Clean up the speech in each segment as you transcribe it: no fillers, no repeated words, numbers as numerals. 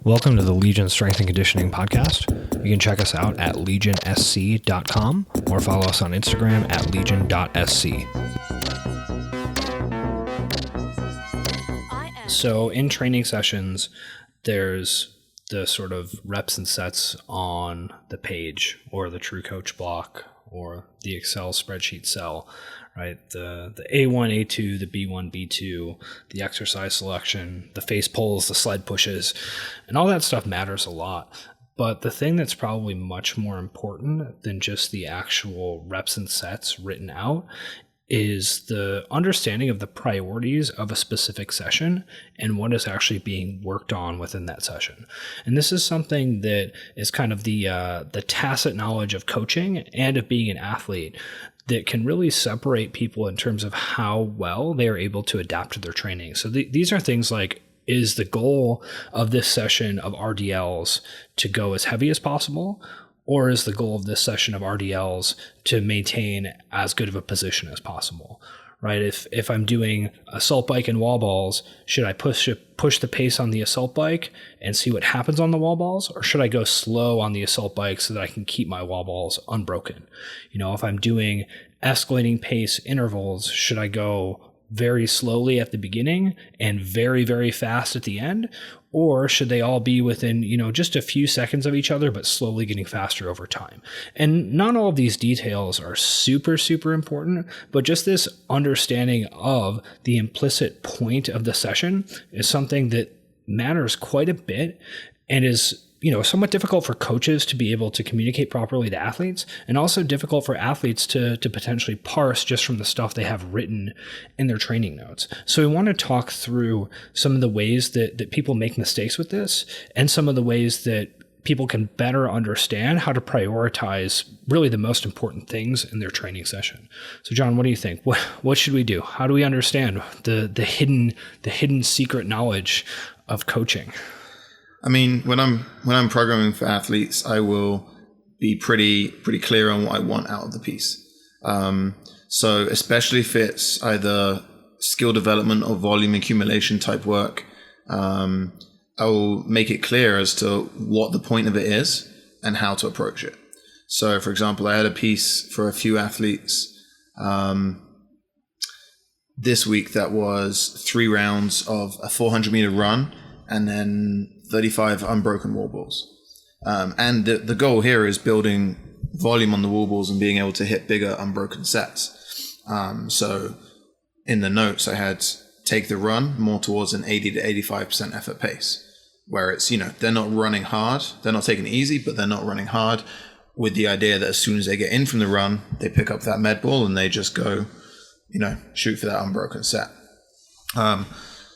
Welcome to the Legion Strength and Conditioning Podcast. You can check us out at legionsc.com or follow us on Instagram at legion.sc. So in training sessions, there's the sort of reps and sets on the page or the True Coach block or the Excel spreadsheet cell, right? The A1, A2, the B1, B2, the exercise selection, the face pulls, the sled pushes, and all that stuff matters a lot. But the thing that's probably much more important than just the actual reps and sets written out is the understanding of the priorities of a specific session and what is actually being worked on within that session. And this is something that is kind of the tacit knowledge of coaching and of being an athlete that can really separate people in terms of how well they are able to adapt to their training. So these are things like, is the goal of this session of RDLs to go as heavy as possible? Or is the goal of this session of RDLs to maintain as good of a position as possible, right? If I'm doing assault bike and wall balls, should I push the pace on the assault bike and see what happens on the wall balls? Or should I go slow on the assault bike so that I can keep my wall balls unbroken? You know, if I'm doing escalating pace intervals, should I go very slowly at the beginning and very, very fast at the end? Or should they all be within, just a few seconds of each other, but slowly getting faster over time? And not all of these details are super, super important, but just this understanding of the implicit point of the session is something that matters quite a bit and is somewhat difficult for coaches to be able to communicate properly to athletes, and also difficult for athletes to potentially parse just from the stuff they have written in their training notes. So we want to talk through some of the ways that people make mistakes with this, and some of the ways that people can better understand how to prioritize really the most important things in their training session. So John, what do you think? What should we do? How do we understand the hidden secret knowledge of coaching? I mean, when I'm programming for athletes, I will be pretty clear on what I want out of the piece. So especially if it's either skill development or volume accumulation type work, I will make it clear as to what the point of it is and how to approach it. So, for example, I had a piece for a few athletes this week that was 3 rounds of a 400-meter run and then 35 unbroken wall balls. And the goal here is building volume on the wall balls and being able to hit bigger unbroken sets. So in the notes, I had take the run more towards an 80 to 85% effort pace, where it's, they're not running hard. They're not taking it easy, but they're not running hard, with the idea that as soon as they get in from the run, they pick up that med ball and they just go, shoot for that unbroken set.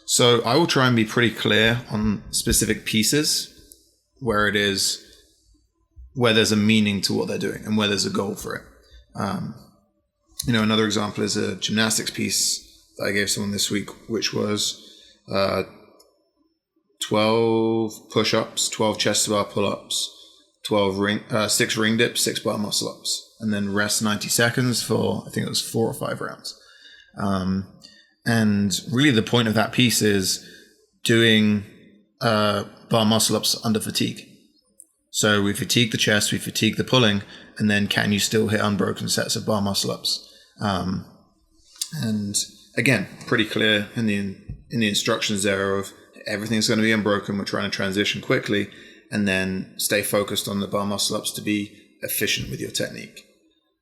So I will try and be pretty clear on specific pieces where there's a meaning to what they're doing and where there's a goal for it. Another example is a gymnastics piece that I gave someone this week, which was 12 push-ups, 12 chest to bar pull-ups, 6 ring dips, 6 bar muscle-ups, and then rest 90 seconds for, I think it was 4 or 5 rounds. And really the point of that piece is doing bar muscle-ups under fatigue. So we fatigue the chest, we fatigue the pulling, and then can you still hit unbroken sets of bar muscle-ups? And again, pretty clear in the instructions there of everything's going to be unbroken, we're trying to transition quickly, and then stay focused on the bar muscle-ups to be efficient with your technique.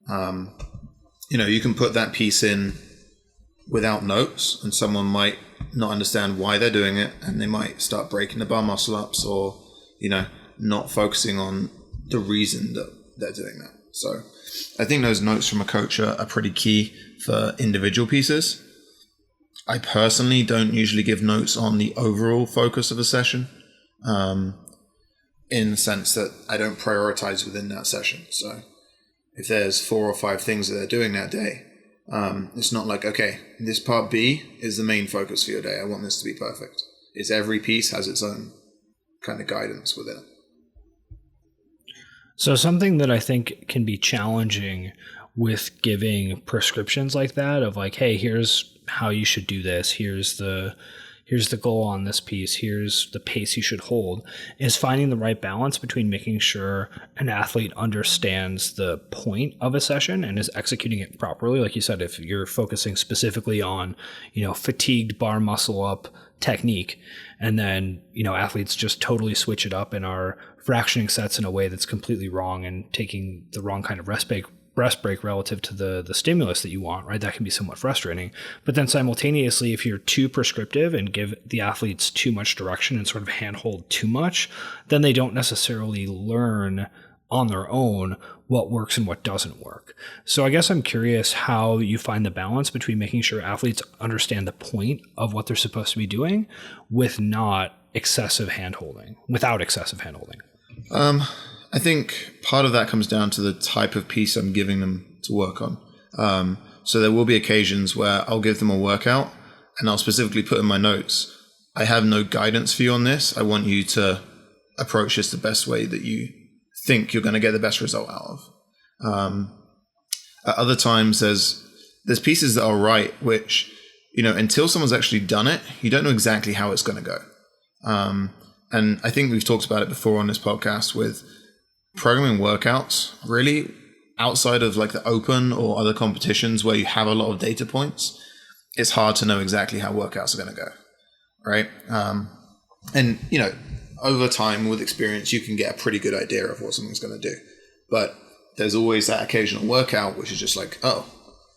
You can put that piece in without notes, and someone might not understand why they're doing it, and they might start breaking the bar muscle ups or, not focusing on the reason that they're doing that. So I think those notes from a coach are pretty key for individual pieces. I personally don't usually give notes on the overall focus of a session, in the sense that I don't prioritize within that session. So if there's 4 or 5 things that they're doing that day, it's not like, okay, this part B is the main focus for your day. I want this to be perfect. It's every piece has its own kind of guidance within it. So something that I think can be challenging with giving prescriptions like that of like, hey, here's how you should do this. Here's the here's the goal on this piece, here's the pace you should hold, is finding the right balance between making sure an athlete understands the point of a session and is executing it properly. Like you said, if you're focusing specifically on, fatigued bar muscle up technique, and then, athletes just totally switch it up and are fractioning sets in a way that's completely wrong and taking the wrong kind of rest break relative to the stimulus that you want, right? That can be somewhat frustrating. But then simultaneously, if you're too prescriptive and give the athletes too much direction and sort of handhold too much, then they don't necessarily learn on their own what works and what doesn't work. So I guess I'm curious how you find the balance between making sure athletes understand the point of what they're supposed to be doing without excessive handholding. I think part of that comes down to the type of piece I'm giving them to work on. So there will be occasions where I'll give them a workout and I'll specifically put in my notes, I have no guidance for you on this. I want you to approach this the best way that you think you're going to get the best result out of. At other times, there's pieces that I'll write which, until someone's actually done it, you don't know exactly how it's going to go. And I think we've talked about it before on this podcast with programming workouts, really outside of like the open or other competitions where you have a lot of data points, it's hard to know exactly how workouts are going to go. Right. And, over time with experience, you can get a pretty good idea of what something's going to do. But there's always that occasional workout, which is just like, oh,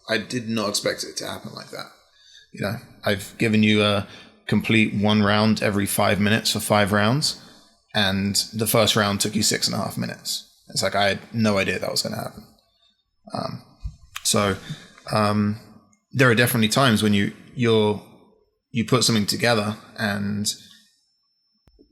I did not expect it to happen like that. I've given you a complete one round every 5 minutes for 5 rounds. And the first round took you 6.5 minutes. It's like, I had no idea that was going to happen. So there are definitely times when you put something together and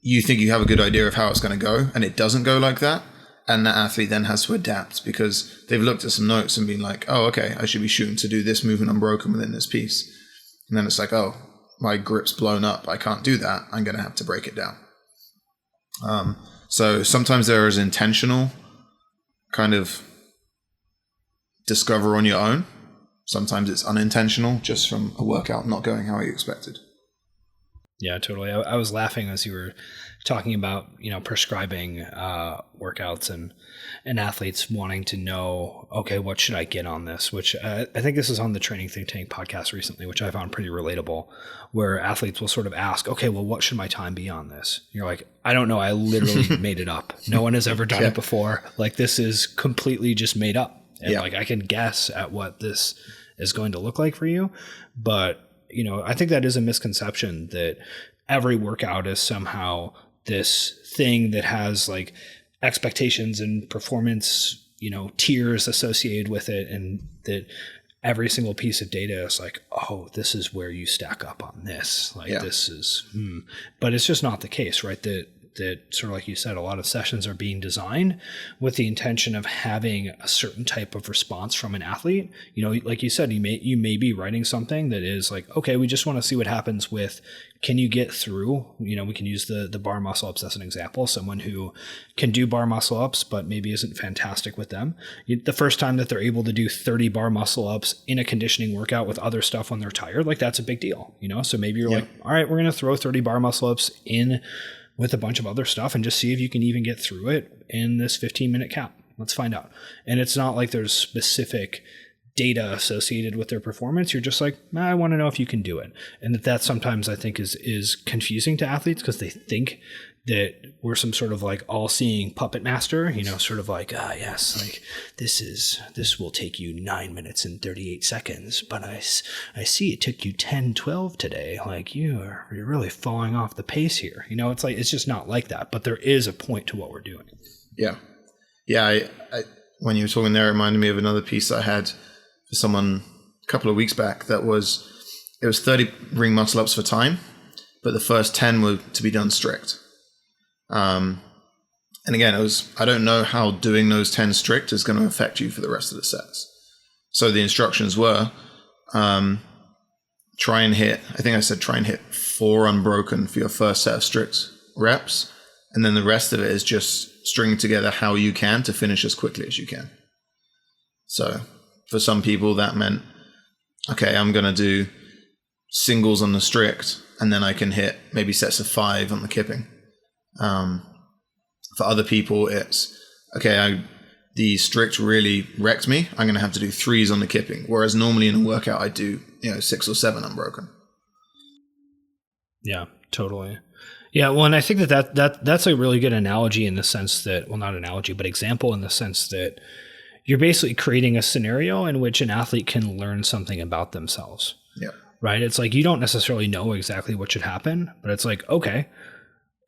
you think you have a good idea of how it's going to go, and it doesn't go like that. And that athlete then has to adapt because they've looked at some notes and been like, oh, okay, I should be shooting to do this movement unbroken within this piece. And then it's like, oh, my grip's blown up. I can't do that. I'm going to have to break it down. So sometimes there is intentional kind of discover on your own. Sometimes it's unintentional, just from a workout not going how you expected. Yeah, totally. I was laughing as you were talking about, prescribing workouts and athletes wanting to know, okay, what should I get on this? Which I think this is on the Training Think Tank podcast recently, which I found pretty relatable, where athletes will sort of ask, okay, well, what should my time be on this? And you're like, I don't know. I literally made it up. No one has ever done it before. Like, this is completely just made up. And I can guess at what this is going to look like for you. But I think that is a misconception that every workout is somehow this thing that has like expectations and performance, tiers associated with it. And that every single piece of data is like, oh, this is where you stack up on this. Like this is, but it's just not the case, right? That sort of like you said, a lot of sessions are being designed with the intention of having a certain type of response from an athlete. Like you said, you may be writing something that is like, okay, we just want to see what happens with, can you get through, we can use the bar muscle ups as an example, someone who can do bar muscle ups, but maybe isn't fantastic with them. The first time that they're able to do 30 bar muscle ups in a conditioning workout with other stuff when they're tired, like that's a big deal, So maybe you're like, all right, we're going to throw 30 bar muscle ups in with a bunch of other stuff and just see if you can even get through it in this 15-minute cap. Let's find out. And it's not like there's specific data associated with their performance. You're just like, I want to know if you can do it. And that sometimes I think is confusing to athletes because they think that we're some sort of like all-seeing puppet master, sort of like, yes, like this will take you 9 minutes and 38 seconds, but I see it took you 10, 12 today. Like you're really falling off the pace here. It's like, it's just not like that, but there is a point to what we're doing. Yeah. Yeah. I when you were talking there, it reminded me of another piece I had for someone a couple of weeks back it was 30 ring muscle ups for time, but the first 10 were to be done strict. And again, I don't know how doing those 10 strict is going to affect you for the rest of the sets. So the instructions were, try and hit 4 unbroken for your first set of strict reps. And then the rest of it is just stringing together how you can to finish as quickly as you can. So for some people that meant, okay, I'm going to do singles on the strict and then I can hit maybe sets of 5 on the kipping. For other people, it's okay. The strict really wrecked me. I'm going to have to do 3s on the kipping, whereas normally in a workout I do 6 or 7 unbroken. Yeah, totally. Yeah, well, and I think that's a really good analogy in the sense that, well, not analogy, but example in the sense that you're basically creating a scenario in which an athlete can learn something about themselves. Yeah. Right? It's like you don't necessarily know exactly what should happen, but it's like, okay,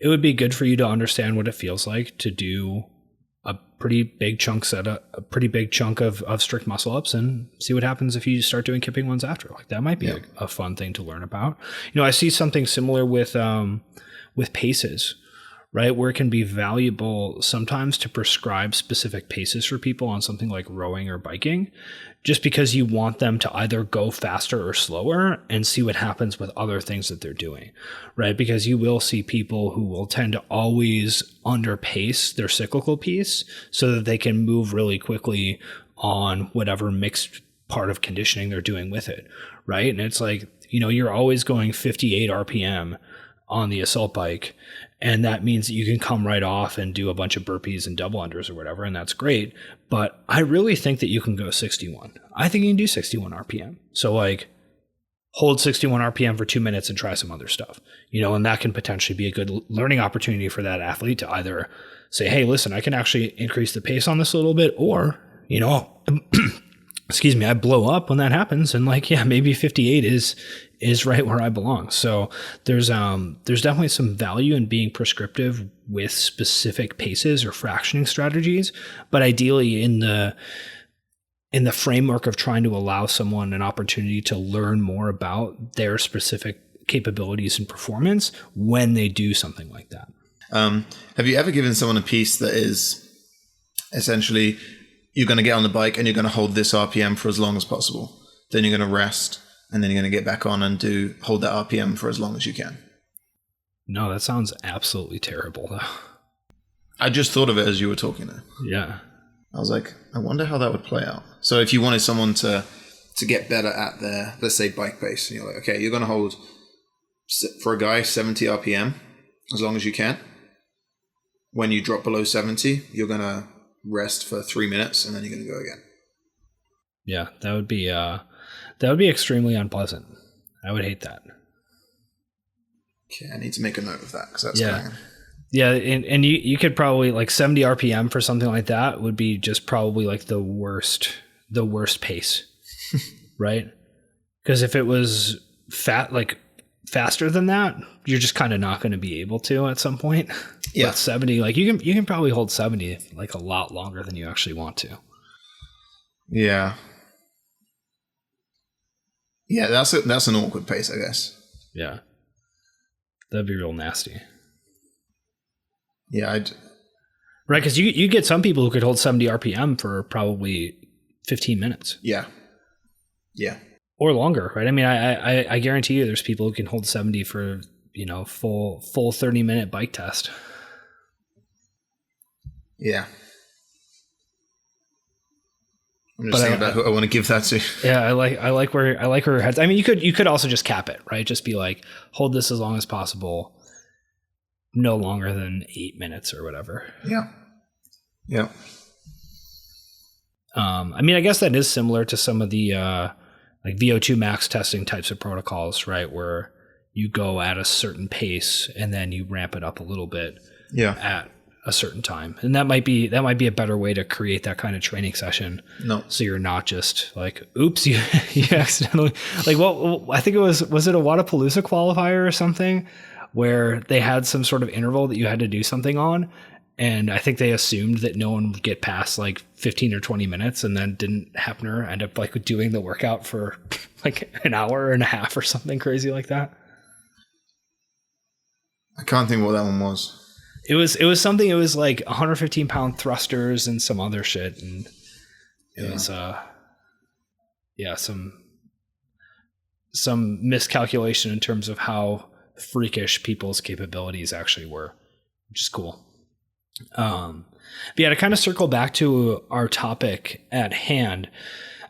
it would be good for you to understand what it feels like to do a pretty big chunk of strict muscle ups and see what happens if you start doing kipping ones after. Like that might be a fun thing to learn about. I see something similar with paces, right? Where it can be valuable sometimes to prescribe specific paces for people on something like rowing or biking, just because you want them to either go faster or slower and see what happens with other things that they're doing, right? Because you will see people who will tend to always underpace their cyclical piece so that they can move really quickly on whatever mixed part of conditioning they're doing with it, right? And it's like, you're always going 58 RPM on the assault bike, and that means that you can come right off and do a bunch of burpees and double unders or whatever, and that's great. But I really think that you can go 61. I think you can do 61 RPM. So like hold 61 RPM for 2 minutes and try some other stuff, and that can potentially be a good learning opportunity for that athlete to either say, hey, listen, I can actually increase the pace on this a little bit, or, excuse me, I blow up when that happens. And like, yeah, maybe 58 is right where I belong. So there's definitely some value in being prescriptive with specific paces or fractioning strategies, but ideally in the framework of trying to allow someone an opportunity to learn more about their specific capabilities and performance when they do something like that. Have you ever given someone a piece that is essentially you're going to get on the bike and you're going to hold this RPM for as long as possible, then you're going to rest, and then you're going to get back on and hold that RPM for as long as you can? No, that sounds absolutely terrible, though. I just thought of it as you were talking there. Yeah. I was like, I wonder how that would play out. So if you wanted someone to get better at their, let's say, bike pace, and you're like, okay, you're going to hold, for a guy, 70 RPM as long as you can. When you drop below 70, you're going to rest for 3 minutes, and then you're going to go again. Yeah, that would be extremely unpleasant. I would hate that. Okay, I need to make a note of that because that's yeah. going. Yeah, and you could probably like 70 RPM for something like that would be just probably like the worst pace, right? Because if it was faster than that, you're just kind of not going to be able to at some point. Yeah, but 70, like you can probably hold 70 like a lot longer than you actually want to. Yeah. Yeah, that's an awkward pace, I guess. Yeah. That'd be real nasty. Yeah, right, because you get some people who could hold 70 RPM for probably 15 minutes. Yeah. Yeah. Or longer, right? I mean, I guarantee you there's people who can hold 70 for, full 30-minute bike test. Yeah. I'm just thinking about who I want to give that to. Yeah, I like where her head's. I mean, you could also just cap it, right? Just be like, hold this as long as possible, no longer than 8 minutes or whatever. Yeah. Yeah. I mean, I guess that is similar to some of the like VO2 max testing types of protocols, right? Where you go at a certain pace and then you ramp it up a little bit. Yeah. At a certain time. And that might be a better way to create that kind of training session. No. So you're not just like, oops, you accidentally, like, well, I think was it a Wadapalooza qualifier or something where they had some sort of interval that you had to do something on. And I think they assumed that no one would get past like 15 or 20 minutes, and then didn't happen or end up like doing the workout for like an hour and a half or something crazy like that. I can't think what that one was. It was something. It was like 115-pound thrusters and some other shit, and it was some miscalculation in terms of how freakish people's capabilities actually were, which is cool. But yeah, to kind of circle back to our topic at hand,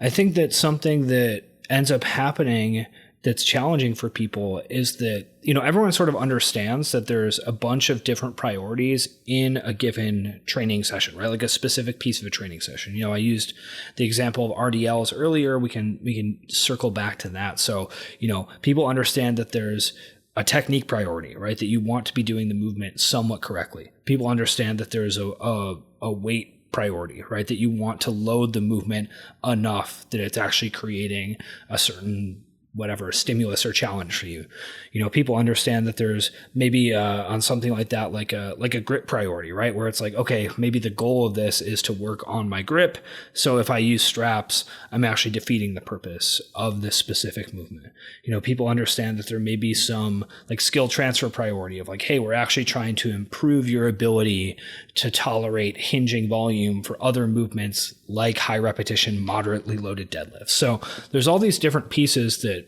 I think that something that ends up happening that's challenging for people is that, you know, everyone sort of understands that there's a bunch of different priorities in a given training session, right? Like a specific piece of a training session. You know, I used the example of RDLs earlier. We can circle back to that. So, you know, people understand that there's a technique priority, right? That you want to be doing the movement somewhat correctly. People understand that there's a weight priority, right? That you want to load the movement enough that it's actually creating a certain whatever stimulus or challenge for you. You know, people understand that there's maybe on something like that, like a grip priority, right? Where it's like, okay, maybe the goal of this is to work on my grip. So if I use straps, I'm actually defeating the purpose of this specific movement. You know, people understand that there may be some like skill transfer priority of like, hey, we're actually trying to improve your ability to tolerate hinging volume for other movements like high repetition, moderately loaded deadlifts. So there's all these different pieces that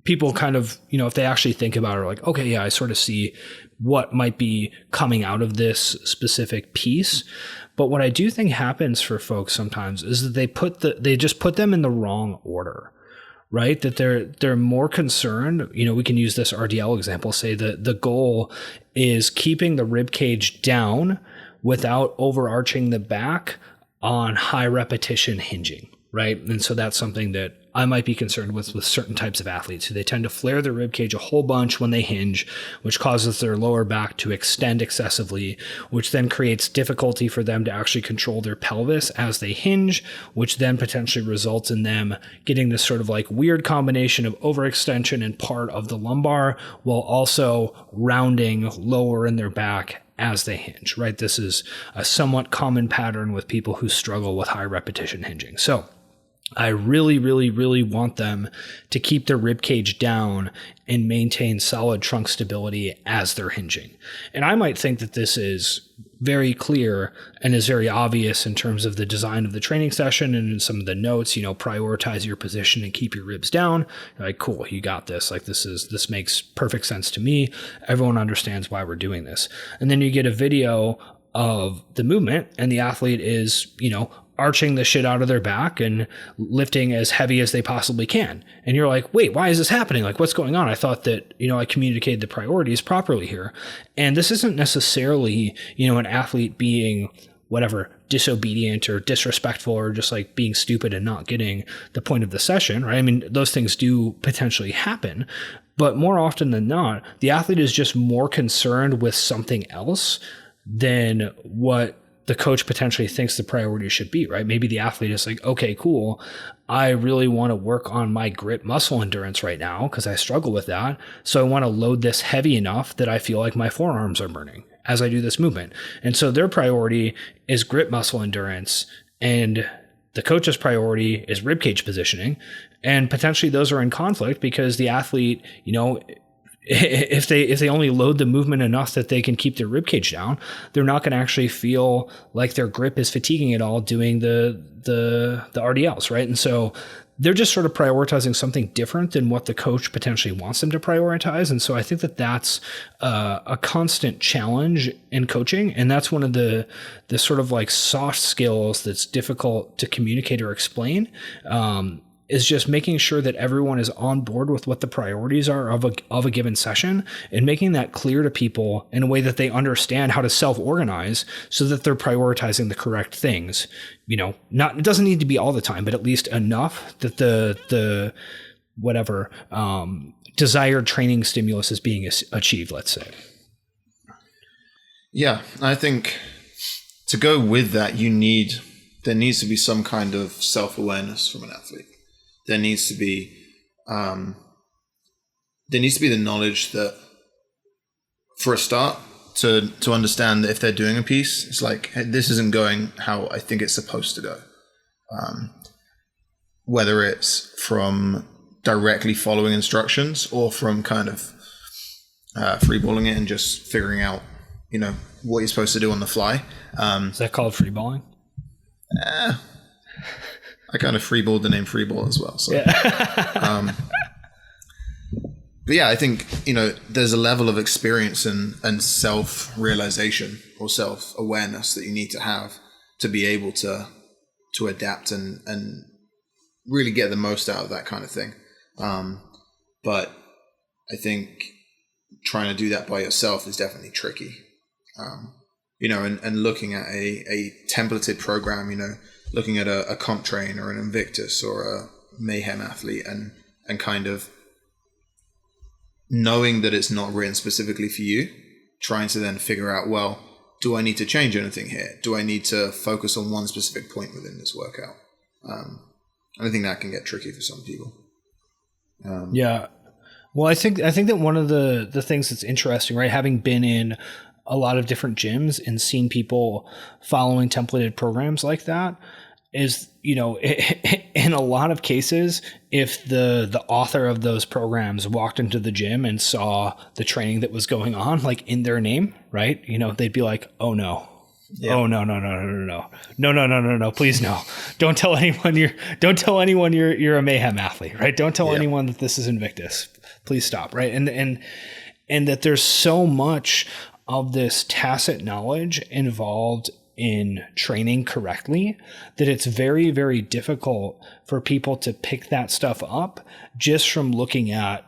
people kind of, you know, if they actually think about it, are like, okay, yeah, I sort of see what might be coming out of this specific piece. But what I do think happens for folks sometimes is that they just put them in the wrong order, right? That they're more concerned, you know, we can use this RDL example, say that the goal is keeping the rib cage down without overarching the back on high repetition hinging, right? And so that's something that I might be concerned with certain types of athletes who they tend to flare their rib cage a whole bunch when they hinge, which causes their lower back to extend excessively, which then creates difficulty for them to actually control their pelvis as they hinge, which then potentially results in them getting this sort of like weird combination of overextension and part of the lumbar while also rounding lower in their back as they hinge, right? This is a somewhat common pattern with people who struggle with high repetition hinging. So I really, really, really want them to keep their rib cage down and maintain solid trunk stability as they're hinging. And I might think that this is very clear and is very obvious in terms of the design of the training session and in some of the notes, you know, prioritize your position and keep your ribs down. You're like, cool, you got this. Like this makes perfect sense to me. Everyone understands why we're doing this. And then you get a video of the movement and the athlete is, you know, arching the shit out of their back and lifting as heavy as they possibly can. And you're like, wait, why is this happening? Like, what's going on? I thought that, you know, I communicated the priorities properly here. And this isn't necessarily, you know, an athlete being whatever, disobedient or disrespectful or just like being stupid and not getting the point of the session, right? I mean, those things do potentially happen, but more often than not, the athlete is just more concerned with something else than what the coach potentially thinks the priority should be, right? Maybe the athlete is like, okay, cool. I really want to work on my grip muscle endurance right now because I struggle with that. So I want to load this heavy enough that I feel like my forearms are burning as I do this movement. And so their priority is grip muscle endurance and the coach's priority is rib cage positioning. And potentially those are in conflict because the athlete, you know, if they only load the movement enough that they can keep their rib cage down, they're not going to actually feel like their grip is fatiguing at all doing the RDLs, right? And so they're just sort of prioritizing something different than what the coach potentially wants them to prioritize. And so I think that that's a constant challenge in coaching. And that's one of the sort of like soft skills that's difficult to communicate or explain. Is just making sure that everyone is on board with what the priorities are of a given session and making that clear to people in a way that they understand how to self-organize so that they're prioritizing the correct things. You know, it doesn't need to be all the time, but at least enough that the whatever desired training stimulus is being achieved, let's say. Yeah, I think to go with that, there needs to be some kind of self-awareness from an athlete. There needs to be the knowledge that, for a start, to understand that if they're doing a piece, it's like, hey, this isn't going how I think it's supposed to go. Whether it's from directly following instructions or from kind of freeballing it and just figuring out, you know, what you're supposed to do on the fly. Is that called freeballing? I kind of freeballed the name freeball as well. So, yeah. But yeah, I think, you know, there's a level of experience and self-realization or self-awareness that you need to have to be able to adapt and really get the most out of that kind of thing. but I think trying to do that by yourself is definitely tricky. And looking at a templated program, looking at a comp train or an Invictus or a Mayhem athlete and kind of knowing that it's not written specifically for you, trying to then figure out, well, do I need to change anything here? Do I need to focus on one specific point within this workout? I think that can get tricky for some people. Yeah. Well, I think that one of the things that's interesting, right, having been in a lot of different gyms and seen people following templated programs like that, is, in a lot of cases, if the author of those programs walked into the gym and saw the training that was going on, like in their name, right, they'd be like, oh no. Yeah. Oh no, please no. Don't tell anyone you're a Mayhem athlete, right? Don't tell anyone that this is Invictus. Please stop, right? And that there's so much of this tacit knowledge involved in training correctly that it's very, very difficult for people to pick that stuff up just from looking at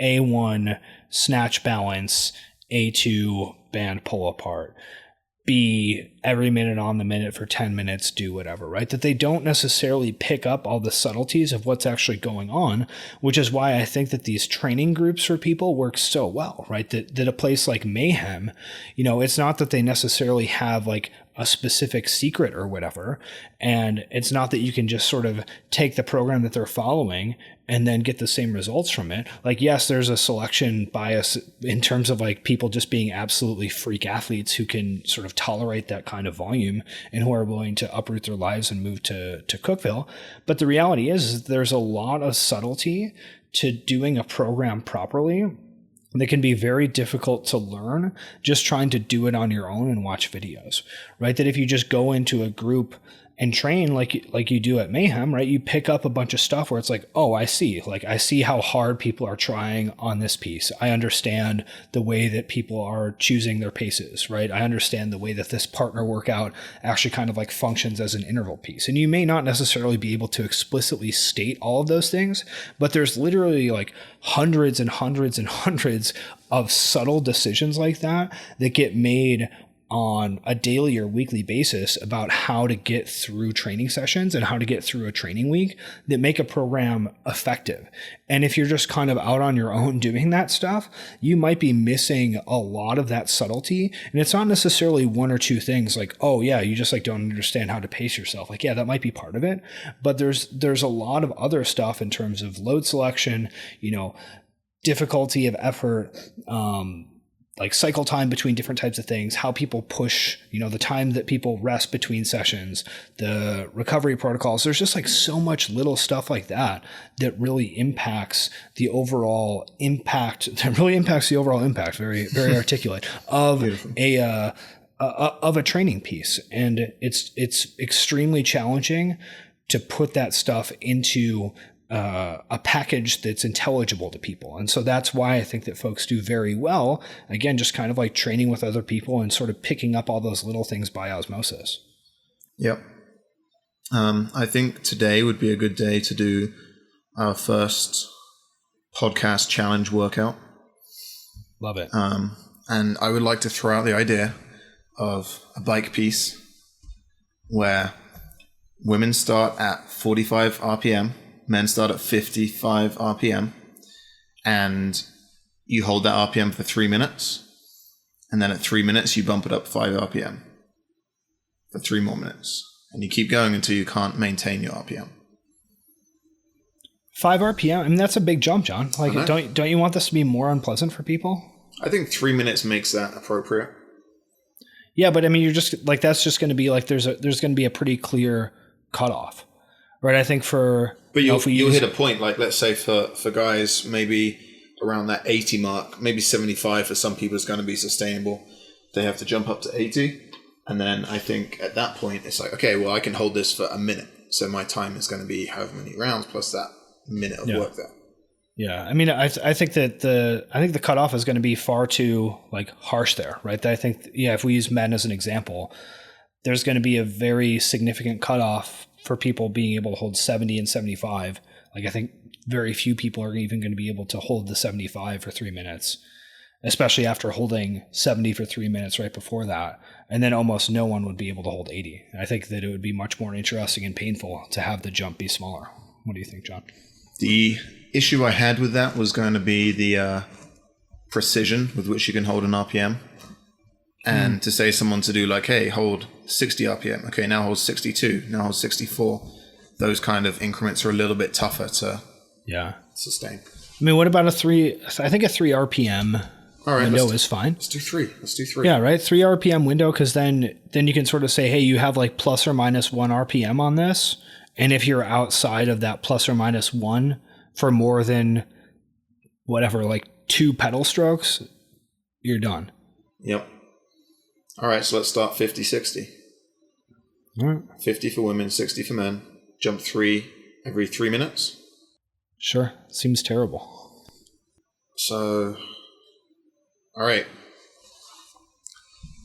A1 snatch balance, A2 band pull apart, B every minute on the minute for 10 minutes, do whatever, right? That they don't necessarily pick up all the subtleties of what's actually going on, which is why I think that these training groups for people work so well, right? That a place like Mayhem, it's not that they necessarily have like a specific secret or whatever. And it's not that you can just sort of take the program that they're following and then get the same results from it. Like, yes, there's a selection bias in terms of like people just being absolutely freak athletes who can sort of tolerate that kind of volume and who are willing to uproot their lives and move to Cookeville. But the reality is there's a lot of subtlety to doing a program properly that can be very difficult to learn just trying to do it on your own and watch videos, right? That if you just go into a group and train like you do at Mayhem, right? You pick up a bunch of stuff where it's like, oh, I see how hard people are trying on this piece. I understand the way that people are choosing their paces, right? I understand the way that this partner workout actually kind of like functions as an interval piece. And you may not necessarily be able to explicitly state all of those things, but there's literally like hundreds and hundreds and hundreds of subtle decisions like that get made on a daily or weekly basis about how to get through training sessions and how to get through a training week that make a program effective. And if you're just kind of out on your own doing that stuff, you might be missing a lot of that subtlety. And it's not necessarily one or two things like, oh yeah, you just like don't understand how to pace yourself. Like, yeah, that might be part of it, but there's a lot of other stuff in terms of load selection, difficulty of effort, like cycle time between different types of things, how people push, the time that people rest between sessions, the recovery protocols. There's just like so much little stuff like that really impacts the overall impact. Very, very articulate of a training piece. And it's extremely challenging to put that stuff into a package that's intelligible to people. And so that's why I think that folks do very well, again, just kind of like training with other people and sort of picking up all those little things by osmosis. Yep. I think today would be a good day to do our first podcast challenge workout. Love it. And I would like to throw out the idea of a bike piece where women start at 45 RPM, men start at 55 RPM, and you hold that RPM for 3 minutes, and then at 3 minutes you bump it up 5 RPM for 3 more minutes, and you keep going until you can't maintain your RPM. 5 RPM? I mean, that's a big jump, John. Like, don't you want this to be more unpleasant for people? I think 3 minutes makes that appropriate. Yeah, but I mean, you're just like, that's just going to be like, there's going to be a pretty clear cutoff, right? I think but you'll hit a point, like let's say for guys, maybe around that 80 mark, maybe 75 for some people is going to be sustainable. They have to jump up to 80. And then I think at that point, it's like, okay, well, I can hold this for a minute. So my time is going to be however many rounds plus that minute of work there. Yeah. I mean, I think that the cutoff is going to be far too like harsh there, right? I think, if we use men as an example, there's going to be a very significant cutoff for people being able to hold 70 and 75. Like, I think very few people are even going to be able to hold the 75 for 3 minutes, especially after holding 70 for 3 minutes right before that. And then almost no one would be able to hold 80. I think that it would be much more interesting and painful to have the jump be smaller. What do you think, John? The issue I had with that was going to be the precision with which you can hold an RPM. And to say someone to do like, hey, hold 60 RPM. Okay, now hold 62. Now hold 64. Those kind of increments are a little bit tougher to sustain. I mean, what about I think a 3 RPM window is fine. Let's do 3. Yeah, right? 3 RPM window, because then you can sort of say, hey, you have like plus or minus 1 RPM on this. And if you're outside of that plus or minus 1 for more than whatever, like 2 pedal strokes, you're done. Yep. All right, so let's start 50-60. All right. 50 for women, 60 for men. Jump 3 every 3 minutes. Sure. Seems terrible. So, all right.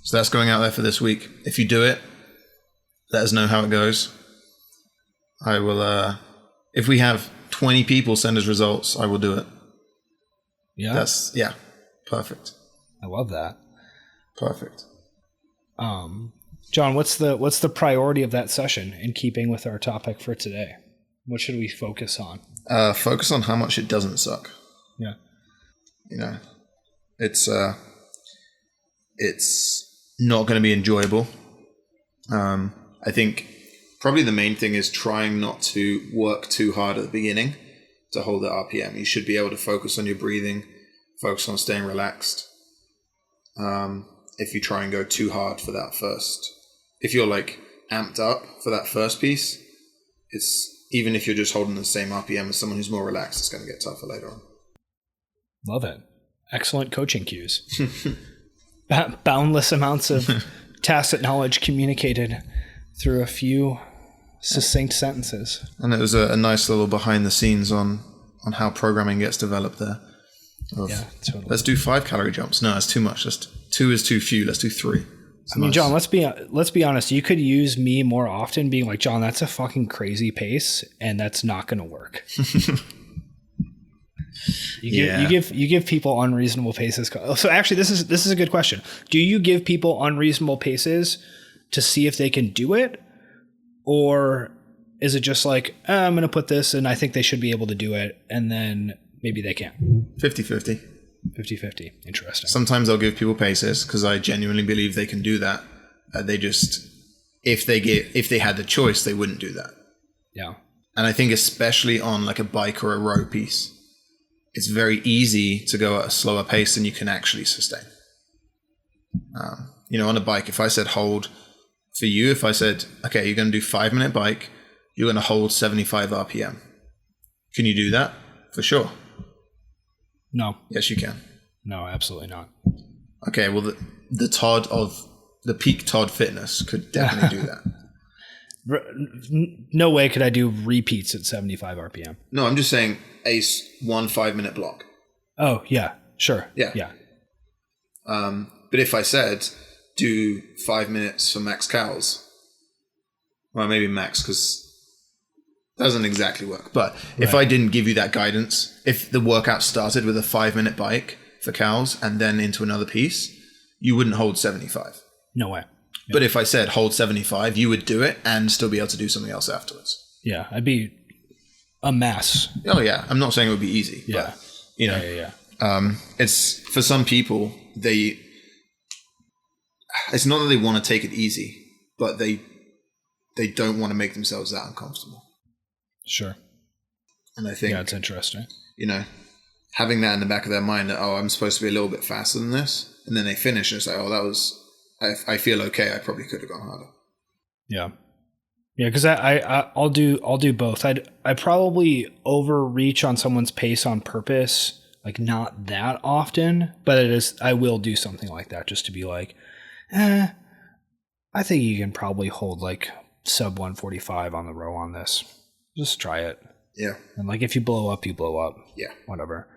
So that's going out there for this week. If you do it, let us know how it goes. I will, if we have 20 people send us results, I will do it. Yeah? Perfect. I love that. Perfect. John, what's the priority of that session in keeping with our topic for today? What should we focus on? Focus on how much it doesn't suck. Yeah. You know, it's not going to be enjoyable. I think probably the main thing is trying not to work too hard at the beginning to hold the RPM. You should be able to focus on your breathing, focus on staying relaxed. If you try and go too hard for that first, if you're like amped up for that first piece, it's even if you're just holding the same RPM as someone who's more relaxed, it's going to get tougher later on. Love it. Excellent coaching cues. Boundless amounts of tacit knowledge communicated through a few succinct sentences. And it was a nice little behind the scenes on how programming gets developed there. Yeah, totally. Let's do 5 calorie jumps. No, that's too much. 2 is too few. Let's do 3. I mean, John, let's be honest. You could use me more often being like, John, that's a fucking crazy pace, and that's not going to work. You give people unreasonable paces. So actually, this is a good question. Do you give people unreasonable paces to see if they can do it, or is it just like, I'm going to put this, and I think they should be able to do it, and then maybe they can't? 50-50. 50-50. Interesting. Sometimes I'll give people paces because I genuinely believe they can do that. They just, if they had the choice, they wouldn't do that. Yeah. And I think especially on like a bike or a row piece, it's very easy to go at a slower pace than you can actually sustain. On a bike, if I said hold for you, if I said, okay, you're going to do 5-minute bike, you're going to hold 75 RPM. Can you do that? For sure. No. Yes, you can. No, absolutely not. Okay, well, the peak Todd fitness could definitely do that. No way could I do repeats at 75 RPM. No, I'm just saying one 5-minute block. Oh, yeah, sure. Yeah. But if I said do 5 minutes for max cows, well, maybe max because it doesn't exactly work. But if I didn't give you that guidance, if the workout started with a 5-minute bike for cows and then into another piece, you wouldn't hold 75. No way. Yeah. But if I said hold 75, you would do it and still be able to do something else afterwards. Yeah, I'd be a mess. Oh, yeah. I'm not saying it would be easy. Yeah. But, yeah. It's for some people, it's not that they want to take it easy, but they don't want to make themselves that uncomfortable. Sure. And I think it's interesting. Having that in the back of their mind that, I'm supposed to be a little bit faster than this. And then they finish and it's like, I feel okay. I probably could have gone harder. Yeah. Yeah. Cause I'll do both. I probably overreach on someone's pace on purpose, like not that often, but I will do something like that just to be like, I think you can probably hold like sub 145 on the row on this. Just try it. Yeah. And like, if you blow up, you blow up. Yeah. Whatever.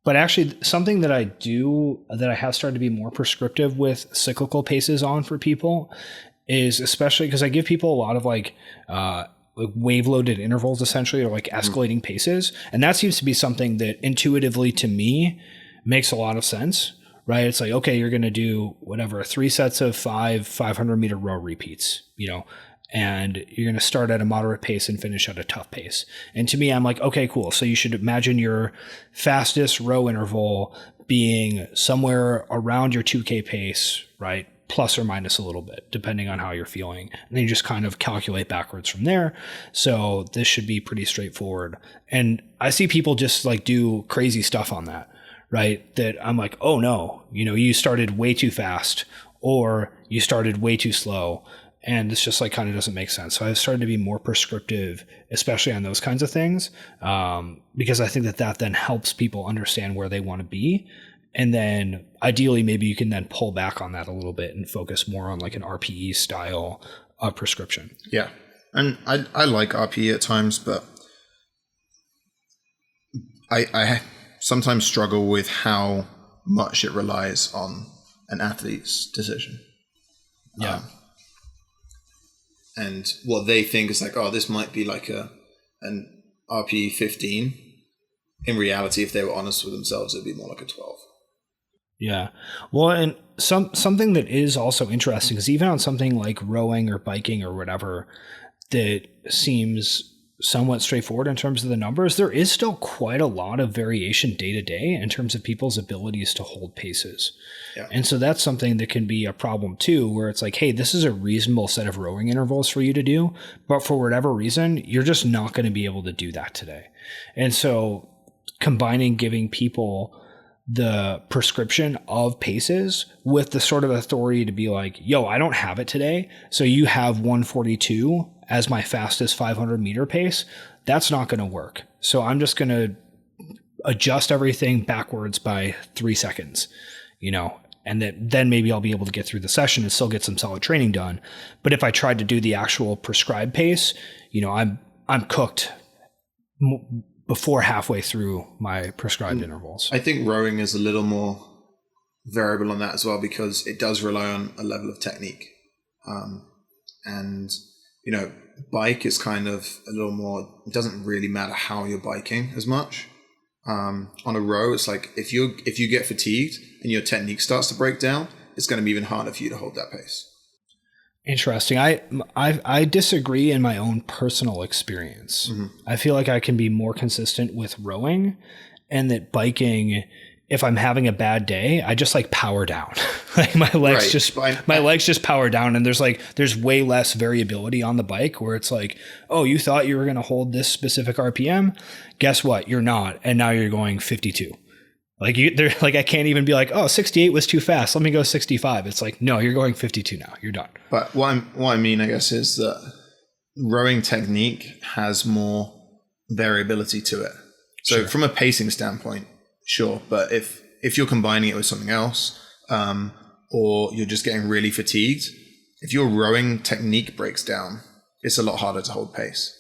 But actually something that I do that I have started to be more prescriptive with cyclical paces on for people is, especially because I give people a lot of like wave loaded intervals, essentially, or like escalating paces. And that seems to be something that intuitively to me makes a lot of sense, right? It's like, okay, you're going to do whatever, 3 sets of 500 meter row repeats, and you're going to start at a moderate pace and finish at a tough pace. And to me, I'm like, okay, cool. So you should imagine your fastest row interval being somewhere around your 2K pace, right? Plus or minus a little bit, depending on how you're feeling. And then you just kind of calculate backwards from there. So this should be pretty straightforward. And I see people just like do crazy stuff on that, right? That I'm like, oh no, you started way too fast or you started way too slow. And it's just like kind of doesn't make sense. So I've started to be more prescriptive, especially on those kinds of things, because I think that then helps people understand where they want to be. And then ideally, maybe you can then pull back on that a little bit and focus more on like an RPE style of prescription. Yeah. And I like RPE at times, but I sometimes struggle with how much it relies on an athlete's decision. Yeah. And what they think is like, oh, this might be like an RPE 15. In reality, if they were honest with themselves, it'd be more like a 12. Yeah. Well, and something that is also interesting is even on something like rowing or biking or whatever that seems somewhat straightforward in terms of the numbers, there is still quite a lot of variation day to day in terms of people's abilities to hold paces. Yeah. And so that's something that can be a problem too, where it's like, hey, this is a reasonable set of rowing intervals for you to do, but for whatever reason, you're just not going to be able to do that today. And so combining giving people the prescription of paces with the sort of authority to be like, yo, I don't have it today, so you have 142 as my fastest 500 meter pace, that's not going to work. So I'm just going to adjust everything backwards by 3 seconds, and then maybe I'll be able to get through the session and still get some solid training done. But if I tried to do the actual prescribed pace, I'm cooked before halfway through my prescribed intervals. I think rowing is a little more variable on that as well, because it does rely on a level of technique. And bike is kind of a little more, it doesn't really matter how you're biking as much. On a row, it's like if you get fatigued and your technique starts to break down, it's going to be even harder for you to hold that pace. Interesting. I disagree in my own personal experience. Mm-hmm. I feel like I can be more consistent with rowing, and that biking, if I'm having a bad day, I just like power down. Like my legs just power down, and there's way less variability on the bike where it's like, oh, you thought you were going to hold this specific RPM. Guess what? You're not. And now you're going 52. I can't even be like, oh, 68 was too fast, let me go 65. It's like, no, you're going 52 now. You're done. But what I mean, I guess, is that rowing technique has more variability to it. So sure. From a pacing standpoint, sure. But if you're combining it with something else, or you're just getting really fatigued, if your rowing technique breaks down, it's a lot harder to hold pace.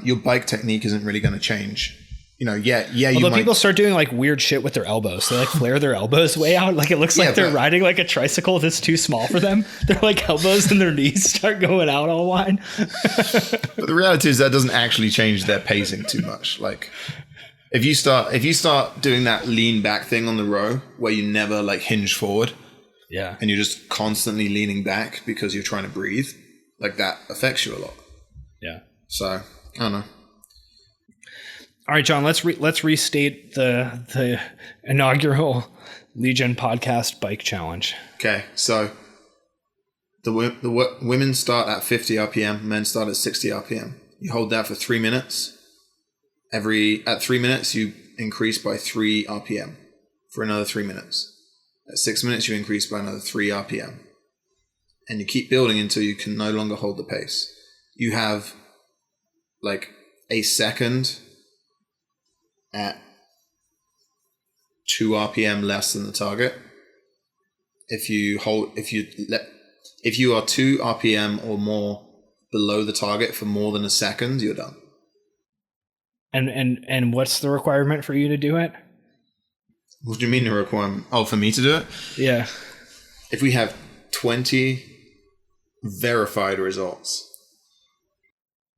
Your bike technique isn't really going to change. Although people start doing like weird shit with their elbows. They like flare their elbows way out. Like it looks like they're riding like a tricycle that's too small for them. Their like elbows and their knees start going out all wide. But the reality is that doesn't actually change their pacing too much. Like if you start doing that lean back thing on the row where you never like hinge forward. Yeah. And you're just constantly leaning back because you're trying to breathe, like that affects you a lot. Yeah. So I don't know. All right, John, let's restate the inaugural Legion podcast bike challenge. Okay, so the women start at 50 RPM, men start at 60 RPM. You hold that for 3 minutes. At 3 minutes, you increase by 3 RPM for another 3 minutes. At 6 minutes, you increase by another 3 RPM. And you keep building until you can no longer hold the pace. You have like a second at 2 RPM less than the target. If you are 2 RPM or more below the target for more than a second, you're done. And what's the requirement for you to do it? What do you mean the requirement? Oh, for me to do it? Yeah. If we have 20 verified results,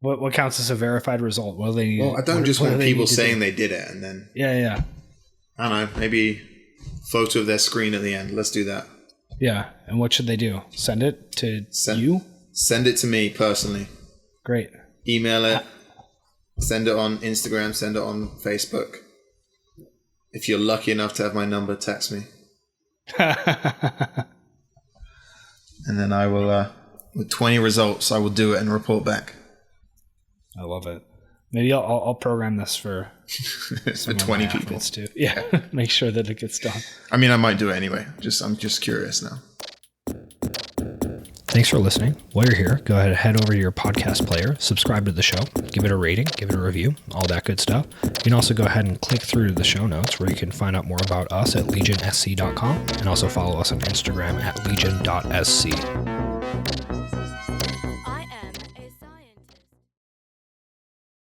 What counts as a verified result? What do they need? Well, I don't just want people saying they did it and then... Yeah. I don't know, maybe photo of their screen at the end. Let's do that. Yeah. And what should they do? Send it to you? Send it to me personally. Great. Email it. Send it on Instagram. Send it on Facebook. If you're lucky enough to have my number, text me. And then I will, with 20 results, I will do it and report back. I love it. Maybe I'll program this for for 20 people too. Yeah, make sure that it gets done. I mean, I might do it anyway. I'm just curious now. Thanks for listening. While you're here, go ahead and head over to your podcast player, subscribe to the show, give it a rating, give it a review, all that good stuff. You can also go ahead and click through to the show notes where you can find out more about us at legionsc.com and also follow us on Instagram at legion.sc.